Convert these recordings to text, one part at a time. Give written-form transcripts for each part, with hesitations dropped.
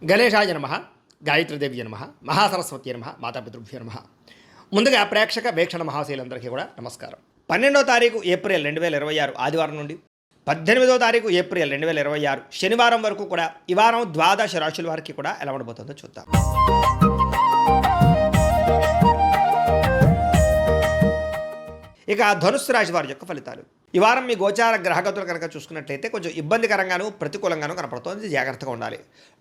గణేశాయ నమ, గాయత్రీదేవి నమ, మహాసరస్వతి నమ, మాతాపితృభ్యో నమ. ముందుగా ప్రేక్షక వీక్షణ మహాశైలందరికీ కూడా నమస్కారం. 12వ తారీఖు ఏప్రిల్ 2026 ఆదివారం నుండి 18వ తారీఖు ఏప్రిల్ 2026 శనివారం వరకు కూడా ఈ వారం ద్వాదశ రాశుల వారికి కూడా ఎలా ఉండబోతుందో చూద్దాం. ఇక ధనుస్సు రాశి వారి యొక్క ఫలితాలు. ఈ వారం మీ గోచార గ్రహగతులు కనుక చూసుకున్నట్లయితే కొంచెం ఇబ్బందికరంగాను ప్రతికూలంగాను కనపడుతుంది. జాగ్రత్తగా ఉండాలి.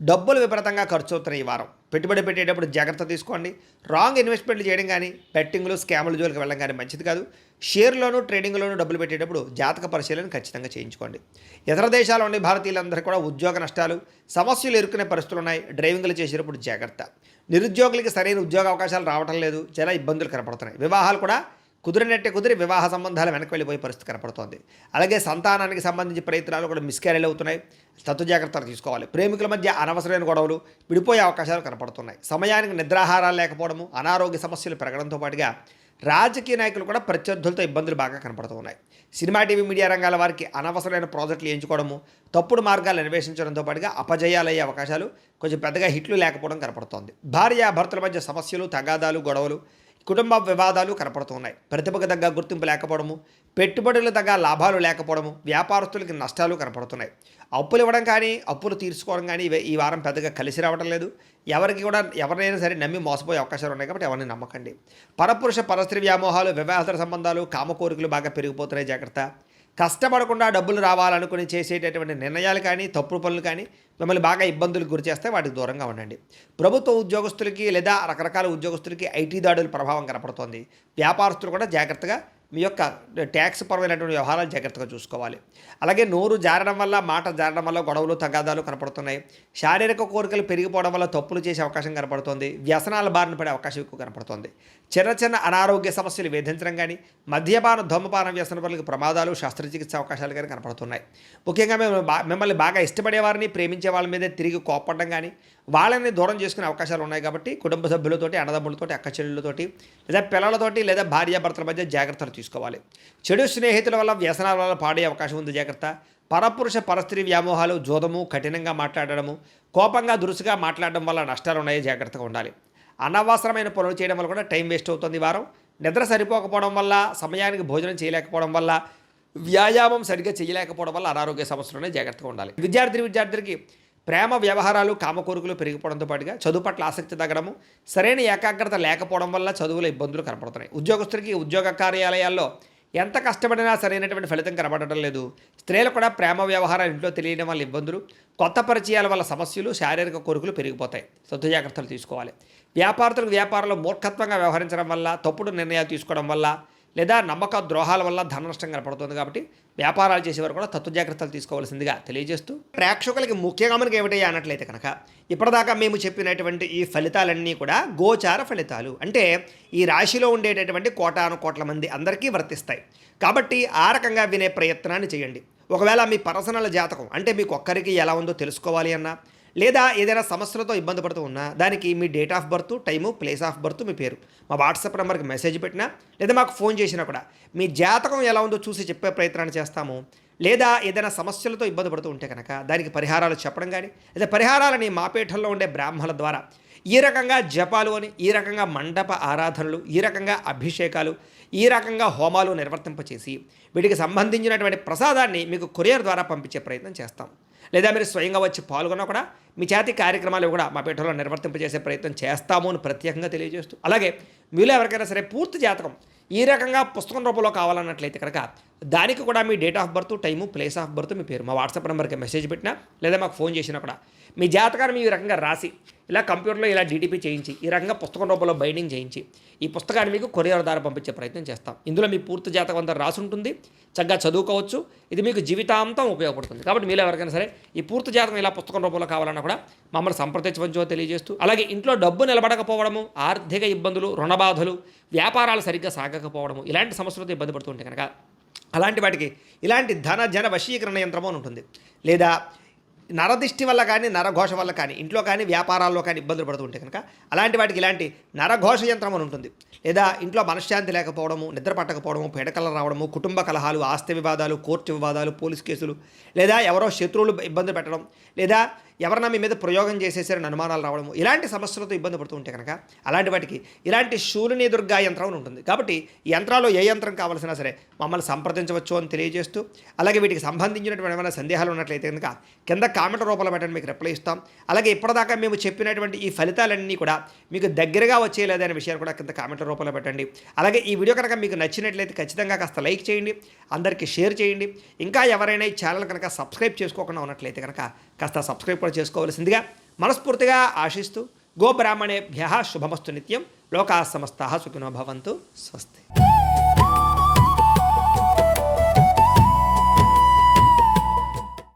డబ్బులు విపరీతంగా ఖర్చు అవుతున్నాయి ఈ వారం. పెట్టుబడి పెట్టేటప్పుడు జాగ్రత్త తీసుకోండి. రాంగ్ ఇన్వెస్ట్మెంట్లు చేయడం కానీ, బెట్టింగ్లు, స్కాముల జోలికి వెళ్ళడం కానీ మంచిది కాదు. షేర్లోను, ట్రేడింగ్లోను డబ్బులు పెట్టేటప్పుడు జాతక పరిశీలన ఖచ్చితంగా చేయించుకోండి. ఇతర దేశాల్లో ఉండే భారతీయులందరూ కూడా ఉద్యోగ నష్టాలు, సమస్యలు ఎదుర్కొనే పరిస్థితులు ఉన్నాయి. డ్రైవింగ్లు చేసేటప్పుడు జాగ్రత్త. నిరుద్యోగులకి సరైన ఉద్యోగ అవకాశాలు రావడం లేదు. చాలా ఇబ్బందులు కనపడుతున్నాయి. వివాహాలు కూడా కుదిరి వివాహ సంబంధాలు వెనక్కి వెళ్ళిపోయే పరిస్థితి కనపడుతోంది. అలాగే సంతానానికి సంబంధించి ప్రయత్నాలు కూడా మిస్క్యారేజ్ అవుతున్నాయి. తత్తు జాగ్రత్తలు తీసుకోవాలి. ప్రేమికుల మధ్య అనవసరమైన గొడవలు, విడిపోయే అవకాశాలు కనపడుతున్నాయి. సమయానికి నిద్రాహారాలు లేకపోవడము, అనారోగ్య సమస్యలు పెరగడంతో పాటుగా రాజకీయ నాయకులు కూడా ప్రత్యర్థులతో ఇబ్బందులు బాగా కనపడుతూ ఉన్నాయి. సినిమా, టీవీ, మీడియా రంగాల వారికి అనవసరమైన ప్రాజెక్టులు ఎంచుకోవడము, తప్పుడు మార్గాలు అన్వేషించడంతో పాటుగా అపజయాలయ్యే అవకాశాలు, కొంచెం పెద్దగా హిట్లు లేకపోవడం కనపడుతోంది. భార్యాభర్తల మధ్య సమస్యలు, తగాదాలు, గొడవలు, కుటుంబ వివాదాలు కనపడుతున్నాయి. ప్రతిభకు తగ్గ గుర్తింపు లేకపోవడము, పెట్టుబడులు తగ్గ లాభాలు లేకపోవడము, వ్యాపారస్తులకి నష్టాలు కనపడుతున్నాయి. అప్పులు ఇవ్వడం కానీ, అప్పులు తీర్చుకోవడం కానీ ఈ వారం పెద్దగా కలిసి రావడం లేదు. ఎవరినైనా సరే నమ్మి మోసపోయే అవకాశాలు ఉన్నాయి కాబట్టి ఎవరిని నమ్మకండి. పరపురుష పరస్త్రీ వ్యామోహాలు, వివాహేతర సంబంధాలు, కామకోరికలు బాగా పెరిగిపోతున్నాయి. జాగ్రత్త. కష్టపడకుండా డబ్బులు రావాలనుకుని చేసేటటువంటి నిర్ణయాలు కానీ, తప్పుడు పనులు కానీ మిమ్మల్ని బాగా ఇబ్బందులకు గురి చేస్తే వాటికి దూరంగా ఉండండి. ప్రభుత్వ ఉద్యోగస్తులకి లేదా రకరకాల ఉద్యోగస్తులకి ఐటీ దాడుల ప్రభావం కనపడుతోంది. వ్యాపారస్తులు కూడా జాగ్రత్తగా మీ యొక్క ట్యాక్స్ పరమైనటువంటి వ్యవహారాలు జాగ్రత్తగా చూసుకోవాలి. అలాగే నోరు జారడం వల్ల, మాట జారడం వల్ల గొడవలు, తగాదాలు కనపడుతున్నాయి. శారీరక కోరికలు పెరిగిపోవడం వల్ల తప్పులు చేసే అవకాశం కనపడుతుంది. వ్యసనాల బారిన పడే అవకాశం ఎక్కువ కనపడుతుంది. చిన్న అనారోగ్య సమస్యలు వేధించడం కానీ, మద్యపాన, ధూమపాన వ్యసన పనులకు ప్రమాదాలు, శస్త్రచికిత్స అవకాశాలు కానీ కనపడుతున్నాయి. ముఖ్యంగా మిమ్మల్ని బాగా ఇష్టపడేవారిని, ప్రేమించే వాళ్ళ మీదే తిరిగి కోప్పడడం కానీ, వాళ్ళని దూరం చేసుకునే అవకాశాలు ఉన్నాయి. కాబట్టి కుటుంబ సభ్యులతోటి, అన్నదమ్ములతోటి, అక్క చెల్లెళ్ళతోటి, లేదా పిల్లలతోటి, లేదా భార్యాభర్తల మధ్య జాగ్రత్తలు తీసుకోవాలి. చెడు స్నేహితుల వల్ల, వ్యసనాల వల్ల పాడే అవకాశం ఉంది. జాగ్రత్త. పరపురుష పరస్త్రీ వ్యామోహాలు, జోదము, కఠినంగా మాట్లాడడము, కోపంగా దురుసుగా మాట్లాడడం వల్ల నష్టాలు ఉన్నాయి. జాగ్రత్తగా ఉండాలి. అనవసరమైన పనులు చేయడం వల్ల కూడా టైం వేస్ట్ అవుతుంది. ఈ వారం నిద్ర సరిపోకపోవడం వల్ల, సమయానికి భోజనం చేయలేకపోవడం వల్ల, వ్యాయామం సరిగ్గా చేయలేకపోవడం వల్ల అనారోగ్య సమస్యలు ఉన్నాయి. జాగ్రత్తగా ఉండాలి. విద్యార్థికి ప్రేమ వ్యవహారాలు, కామకోరికలు పెరిగిపోవడంతో పాటుగా చదువు పట్ల ఆసక్తి తగ్గడము, సరైన ఏకాగ్రత లేకపోవడం వల్ల చదువులో ఇబ్బందులు కనపడుతున్నాయి. ఉద్యోగస్తులకి ఉద్యోగ కార్యాలయాల్లో ఎంత కష్టపడినా సరైనటువంటి ఫలితం కనబడటం లేదు. స్త్రీలు కూడా ప్రేమ వ్యవహారాలు ఇంట్లో తెలియడం వల్ల ఇబ్బందులు, కొత్త పరిచయాల వల్ల సమస్యలు, శారీరక కోరికలు పెరిగిపోతాయి. సొంత జాగ్రత్తలు తీసుకోవాలి. వ్యాపారంలో మూర్ఖత్వంగా వ్యవహరించడం వల్ల, తప్పుడు నిర్ణయాలు తీసుకోవడం వల్ల, లేదా నమ్మక ద్రోహాల వల్ల ధన నష్టం కనపడుతుంది. కాబట్టి వ్యాపారాలు చేసేవారు కూడా తత్వ జాగ్రత్తలు తీసుకోవాల్సిందిగా తెలియజేస్తూ, ప్రేక్షకులకి ముఖ్యంగా మనకి ఏమిటయ్యా అన్నట్లయితే కనుక, ఇప్పటిదాకా మేము చెప్పినటువంటి ఈ ఫలితాలన్నీ కూడా గోచార ఫలితాలు. అంటే ఈ రాశిలో ఉండేటటువంటి కోటాను కోట్ల మంది అందరికీ వర్తిస్తాయి. కాబట్టి ఆ రకంగా వినే ప్రయత్నాన్ని చేయండి. ఒకవేళ మీ పర్సనల్ జాతకం అంటే మీకు ఒక్కరికి ఎలా ఉందో తెలుసుకోవాలి అన్నా, లేదా ఏదైనా సమస్యలతో ఇబ్బంది పడుతూ ఉన్నా, దానికి మీ date of birth, time, place of birth, మీ పేరు మా వాట్సాప్ నెంబర్కి మెసేజ్ పెట్టినా, లేదా మాకు ఫోన్ చేసినా కూడా మీ జాతకం ఎలా ఉందో చూసి చెప్పే ప్రయత్నాన్ని చేస్తాము. లేదా ఏదైనా సమస్యలతో ఇబ్బంది పడుతూ ఉంటే కనుక దానికి పరిహారాలు చెప్పడం కానీ, లేదా పరిహారాలని మా పీఠంలో ఉండే బ్రాహ్మణుల ద్వారా ఈ రకంగా జపాలు అని, ఈ రకంగా మండప ఆరాధనలు, ఈ రకంగా అభిషేకాలు, ఈ రకంగా హోమాలు నిర్వర్తింపచేసి వీటికి సంబంధించినటువంటి ప్రసాదాన్ని మీకు కొరియర్ ద్వారా పంపించే ప్రయత్నం చేస్తాం. లేదా మీరు స్వయంగా వచ్చి పాల్గొన్నా కూడా మీ చేతి కార్యక్రమాలు కూడా మా పీఠంలో నిర్వర్తింపజేసే ప్రయత్నం చేస్తాము అని ప్రత్యేకంగా తెలియజేస్తూ, అలాగే మీలో ఎవరికైనా సరే పూర్తి జాతకం ఈ రకంగా పుస్తకం రూపంలో కావాలన్నట్లయితే కనుక దానికి కూడా మీ date of birth, time, place of birth, మీ పేరు మా వాట్సాప్ నెంబర్కి మెసేజ్ పెట్టినా, లేదా మాకు ఫోన్ చేసినా కూడా మీ జాతకాన్ని ఈ రకంగా రాసి ఇలా కంప్యూటర్లో ఇలా డీటీపీ చేయించి, ఈ రకంగా పుస్తకం రూపంలో బైండింగ్ చేయించి ఈ పుస్తకాన్ని మీకు కొరియర్ ద్వారా పంపించే ప్రయత్నం చేస్తాం. ఇందులో మీ పూర్తి జాతకం అంతా రాసి ఉంటుంది. చక్కగా చదువుకోవచ్చు. ఇది మీకు జీవితాంతం ఉపయోగపడుతుంది. కాబట్టి మీలో ఎవరికైనా సరే ఈ పూర్తి జాతకం ఇలా పుస్తకం రూపంలో కావాలన్నా కూడా మమ్మల్ని సంప్రదించవచ్చో తెలియజేస్తూ, అలాగే ఇంట్లో డబ్బు నిలబడకపోవడము, ఆర్థిక ఇబ్బందులు, రుణబాధలు, వ్యాపారాలు సరిగ్గా సాగకపోవడము, ఇలాంటి సమస్యలతో ఇబ్బంది పడుతుంటే కనుక అలాంటి వాటికి ఇలాంటి జన వశీకరణ యంత్రము అని ఉంటుంది. లేదా నరదిష్టి వల్ల కానీ, నరఘోష వల్ల కానీ, ఇంట్లో కానీ వ్యాపారాల్లో కానీ ఇబ్బందులు పడుతూ ఉంటే కనుక అలాంటి వాటికి ఇలాంటి నరఘోష యంత్రం అని ఉంటుంది. లేదా ఇంట్లో మనశ్శాంతి లేకపోవడము, నిద్ర పట్టకపోవడము, పీడకలు రావడము, కుటుంబ కలహాలు, ఆస్తి వివాదాలు, కోర్టు వివాదాలు, పోలీస్ కేసులు, లేదా ఎవరో శత్రువులు ఇబ్బంది పెట్టడం, లేదా ఎవరన్నా మీ మీద ప్రయోగం చేసేసారని అనుమానాలు రావడము, ఇలాంటి సమస్యలతో ఇబ్బంది పడుతూ ఉంటే కనుక అలాంటి వాటికి ఇలాంటి శూలిని దుర్గా యంత్రం అని ఉంటుంది. కాబట్టి ఈ యంత్రాల్లో ఏ యంత్రం కావాల్సినా సరే మమ్మల్ని సంప్రదించవచ్చు అని తెలియజేస్తూ, అలాగే వీటికి సంబంధించినటువంటి ఏమైనా సందేహాలు ఉన్నట్లయితే కనుక కింద కామెంట్ రూపంలో పెట్టండి, మీకు రిప్లై ఇస్తాం. అలాగే ఇప్పటిదాకా మేము చెప్పినటువంటి ఈ ఫలితాలన్నీ కూడా మీకు దగ్గరగా వచ్చేయలేదనే విషయాలు కూడా కింద కామెంట్ రూపంలో పెట్టండి. అలాగే ఈ వీడియో కనుక మీకు నచ్చినట్లయితే ఖచ్చితంగా కాస్త లైక్ చేయండి, అందరికీ షేర్ చేయండి. ఇంకా ఎవరైనా ఈ ఛానల్ కనుక సబ్స్క్రైబ్ చేసుకోకుండా ఉన్నట్లయితే కనుక కాస్త సబ్స్క్రైబ్ కూడా చేసుకోవాల్సిందిగా మనస్ఫూర్తిగా ఆశిస్తూ, గోబ్రాహ్మణేభ్యః శుభమస్తు నిత్యం, లోకాः సమస్తాः సుఖినో భవంతు. స్వస్తి.